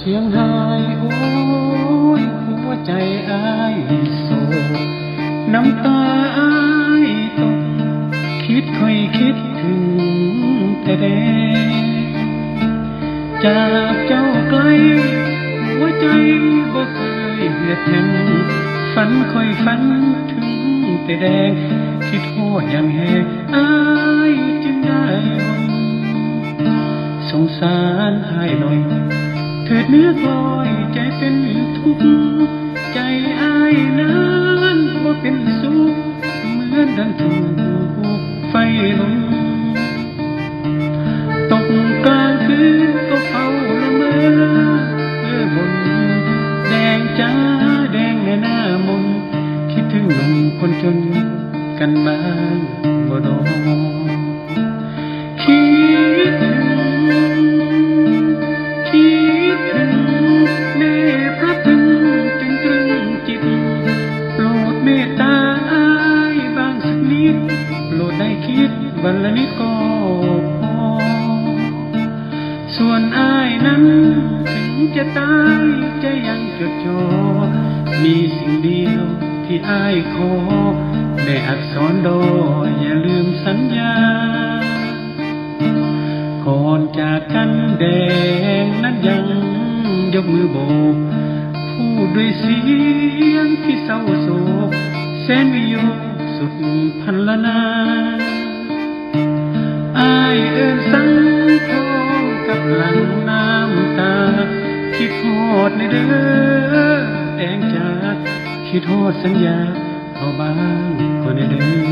เชียงรายโอ้ยหัวใจอ้ายโศกน้ำตาอ้ายตกคิดค่อยคิดถึงแต่เด็กจากเจ้าไกลหัวใจบ่เคยเหือดแห้งฝันค่อยฝันถึงแต่แดงคิดโหดอย่างแหงอ้ายจึงได้สงสารอ้ายหน่อยเถิดเนื้อคอยใจเป็นทุกข์ใจอ้ายนั้นว่าเป็นสุขเหมือนดังถูกไฟลนตกกลางคืนก็เฝ้าละเมอบนแดงจ้าแดงในหน้ามนคิดถึงหนุ่มคนจนกันบ้างบ่น้องคิดถึงแม่พระพึงจึงตรึงจิตโปรดเมตตาอ้ายบางสักนิดโปรดได้คิดวันละนิดก็พอส่วนอ้ายนั้นถึงจะตายใจยังจดจ่อมีสิ่งเดียวที่อ้ายขอได้อักษรดออย่าลืมสัญญาก่อนจากกันแดงนั้นยังยกมือโบกพูดด้วยเสียงที่เศร้าโศกแสนวิโยคสุดพันละนาอ้ายเอิ้นสั่งพร้อมกับหลั่งน้ำตาคิดโทษในเด้อแดงจากคิดโทษสัญญาเอาบ้างก็ในเด้อ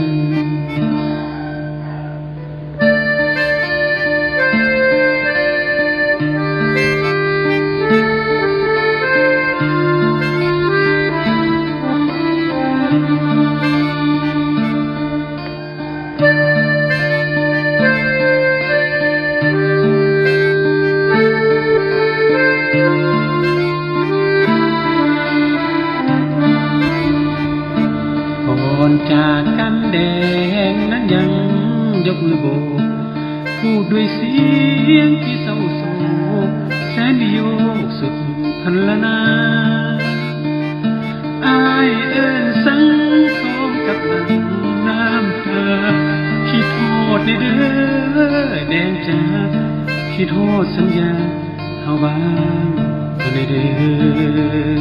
ก่อนจากกันแดงนั้นยังยกมือโบกพูดด้วยเสียงที่เศร้าโศกแสนวิโยคสุดพันละนาอ้ายเอิ้นสั่งพร้อมกับหลั่งน้ำตาคิดโทษในเด้อแดงจ้าคิดโทษสัญญาเอาบ้างก็ในเด้อ